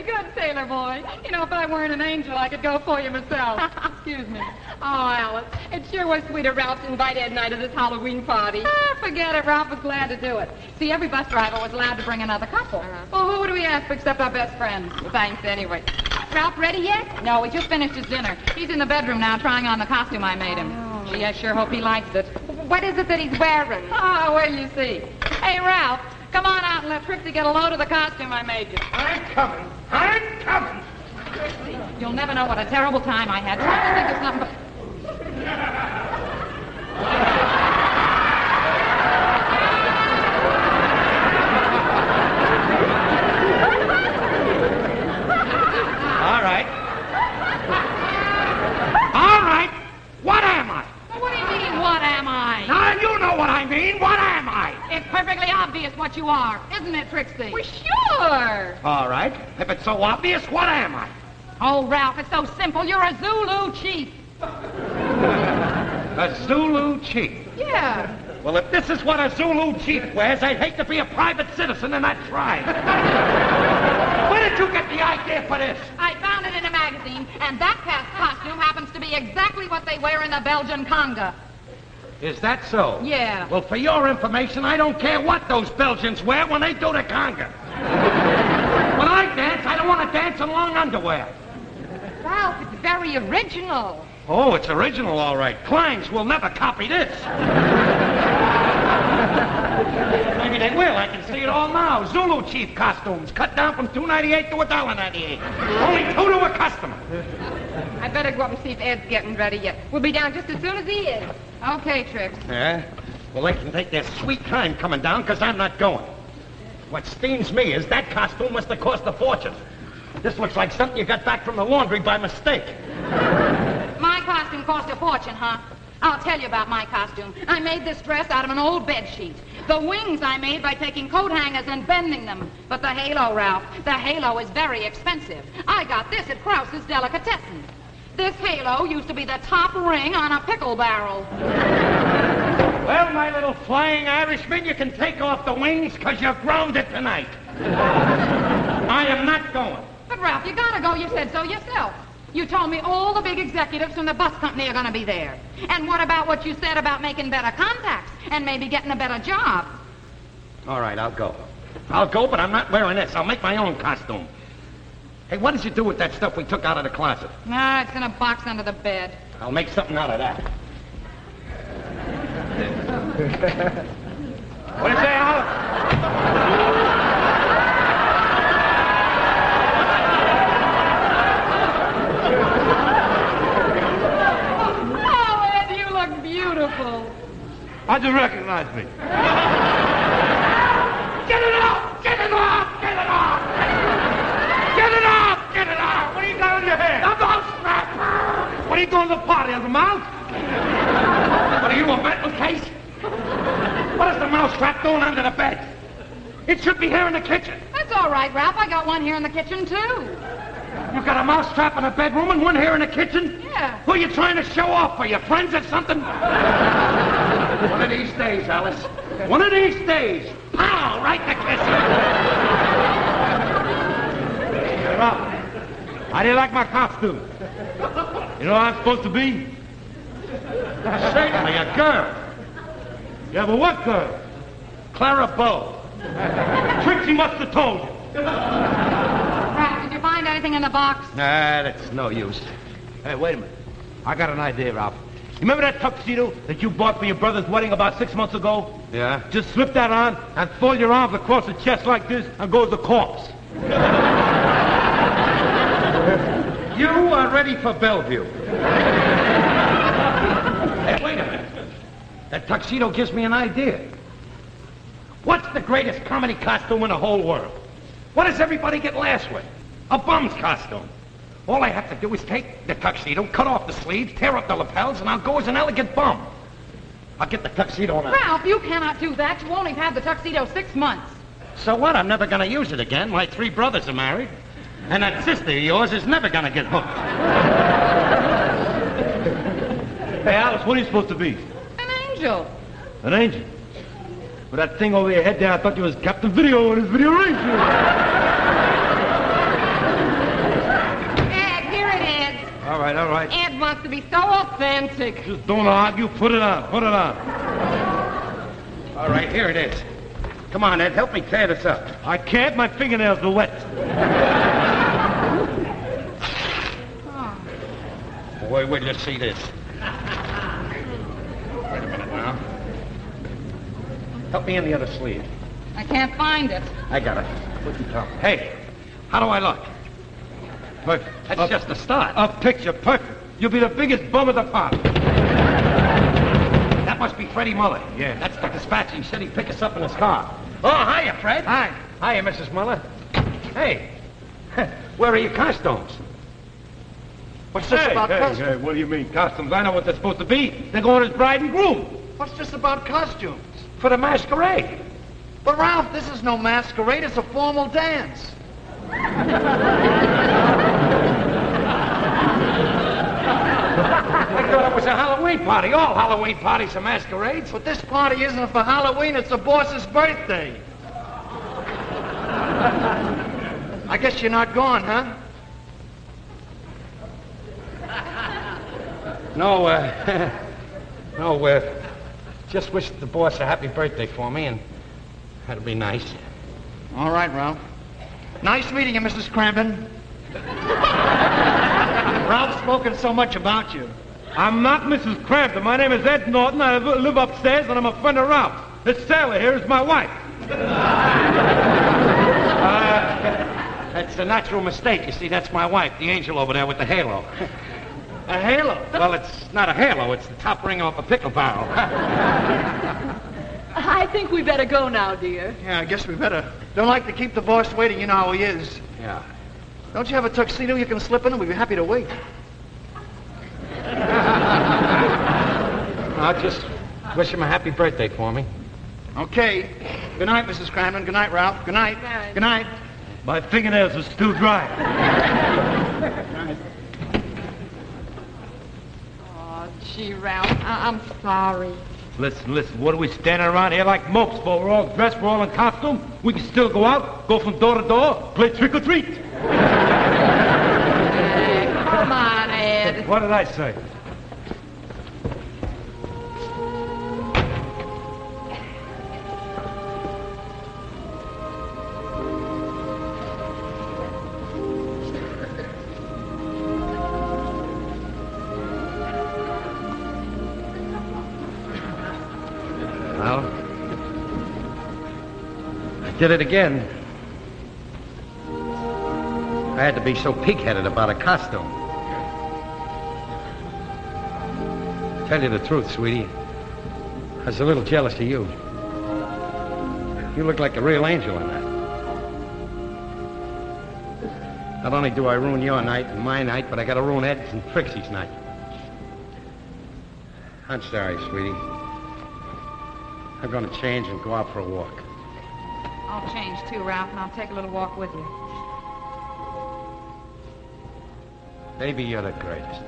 good, sailor boy. You know, if I weren't an angel, I could go for you myself. Excuse me. Oh, Alice, it sure was sweet of Ralph to invite Ed and I to this Halloween party. Ah, forget it. Ralph was glad to do it. See, every bus driver was allowed to bring another couple. Well, who do we ask except our best friends? Well, thanks anyway. Ralph ready yet? No, he just finished his dinner. He's in the bedroom now trying on the costume I made him. Gee, I sure hope he likes it. What is it that he's wearing? Oh, wait till you see. Hey, Ralph, come on out and let Trixie get a load of the costume I made you. I'm coming. I'm coming. Trixie, you'll never know what a terrible time I had trying to think of something but... All right. All right. What am I? What do you mean, what am I? Now, you know what I mean. What am I? It's perfectly obvious what you are, isn't it, Trixie? Well, sure. All right. If it's so obvious, what am I? Oh, Ralph, it's so simple. You're a Zulu chief. A Zulu chief. Yeah. Well, if this is what a Zulu chief wears, I'd hate to be a private citizen in that tribe. Where did you get the idea for this? I found it in a magazine, and that cast costume happens to be exactly what they wear in the Belgian conga. Is that so? Yeah. Well, for your information, I don't care what those Belgians wear when they do the conga. When I dance, I don't want to dance in long underwear. Ralph, it's very original. Oh, it's original, all right. Kleins will never copy this. Maybe they will. I can see it all now. Zulu chief costumes, cut down from $2.98 to $1.98. Only two to a customer. I better go up and see if Ed's getting ready yet. We'll be down just as soon as he is. Okay, Trix. Yeah? Well, they can take their sweet time coming down, because I'm not going. What steams me is that costume must have cost a fortune. This looks like something you got back from the laundry by mistake. My costume cost a fortune, huh? I'll tell you about my costume. I made this dress out of an old bed sheet. The wings I made by taking coat hangers and bending them. But the halo, Ralph, the halo is very expensive. I got this at Krause's Delicatessen. This halo used to be the top ring on a pickle barrel. Well, my little flying Irishman, you can take off the wings, because you're grounded tonight. I am not going. But, Ralph, you gotta go. You said so yourself. You told me all the big executives from the bus company are gonna be there. And what about what you said about making better contacts and maybe getting a better job? All right, I'll go. I'll go, but I'm not wearing this. I'll make my own costume. Hey, what did you do with that stuff we took out of the closet? Ah, it's in a box under the bed. I'll make something out of that. What did you say, Olive? Oh, Ed, you look beautiful. How'd you recognize me? Get it off! Get it off! Get it off! Get it off! Get it off! What do you got on your head? The mouse trap! What are you going to the party, as a mouse? What are you, a mental case? What is the mouse trap doing under the bed? It should be here in the kitchen. That's all right, Ralph. I got one here in the kitchen, too. You got a mouse trap in a bedroom and one here in the kitchen? Yeah. Who are you trying to show off for? Your friends or something? One of these days, Alice. One of these days. Pow! Right in the kisser. Hey, Ralph, how do you like my costume? You know how I'm supposed to be? Certainly a girl. Yeah, but what girl? Clara Bow. Trixie must have told you. Ralph, did you find anything in the box? Nah, that's no use. Hey, wait a minute. I got an idea, Ralph. You remember that tuxedo that you bought for your brother's wedding about 6 months ago? Yeah? Just slip that on and fold your arms across the chest like this and go as a corpse. You are ready for Bellevue. Hey, wait a minute. That tuxedo gives me an idea. What's the greatest comedy costume in the whole world? What does everybody get laughs with? A bum's costume. All I have to do is take the tuxedo, cut off the sleeves, tear up the lapels, and I'll go as an elegant bum. I'll get the tuxedo on. Ralph, you cannot do that. You only had the tuxedo 6 months. So what? I'm never going to use it again. My 3 brothers are married. And that sister of yours is never going to get hooked. Hey, Alice, what are you supposed to be? An angel. An angel? With that thing over your head there, I thought you was Captain Video in his video ranger. right, all right. Ed wants to be so authentic. Just don't argue. Put it on. Put it on. All right, here it is. Come on, Ed, help me tear this up. I can't. My fingernails are wet. Boy, wait till you see this. Wait a minute now. Help me in the other sleeve. I can't find it. I got it. What you tell me? Hey, how do I look? Perfect. That's just the start. A picture. Perfect. You'll be the biggest bum of the party. That must be Freddie Muller. Yeah. That's the dispatcher. He said he'd pick us up in his car. Oh, hiya, Fred. Hi. Hiya, Mrs. Muller. Hey, where are your costumes? What's this about costumes? Hey, what do you mean, costumes? I know what they're supposed to be. They're going as bride and groom. What's this about costumes? For the masquerade. But Ralph, this is no masquerade. It's a formal dance. I thought it was a Halloween party. All Halloween parties are masquerades. But this party isn't for Halloween. It's the boss's birthday. I guess you're not going, huh? No, just wish the boss a happy birthday for me, and that'd be nice. All right, Ralph. Nice meeting you, Mrs. Kramden. Ralph's spoken so much about you. I'm not Mrs. Kramden. My name is Ed Norton. I live upstairs, and I'm a friend of Ralph. This Sarah here is my wife. That's a natural mistake. You see, that's my wife, the angel over there with the halo. A halo? Well, it's not a halo. It's the top ring off a pickle barrel. I think we better go now, dear. Yeah, I guess we better. Don't like to keep the boss waiting. You know how he is. Yeah. Don't you have a tuxedo you can slip in? We'd be happy to wait. I'll just wish him a happy birthday for me. Okay. Good night, Mrs. Kramden. Good night, Ralph. Good night. Good night. My fingernails are still dry. Oh, gee, Ralph, I'm sorry. Listen. What are we standing around here like mopes for? We're all dressed, we're all in costume. We can still go out, go from door to door, play trick or treat. Hey, come on, Ed. What did I say? Well, I did it again. I had to be so pig-headed about a costume. Tell you the truth, sweetie, I was a little jealous of you. You look like a real angel in that. Not only do I ruin your night and my night, but I gotta ruin Ed's and Trixie's night. I'm sorry, sweetie. I'm gonna change and go out for a walk. I'll change too, Ralph, and I'll take a little walk with you. Baby, you're the greatest.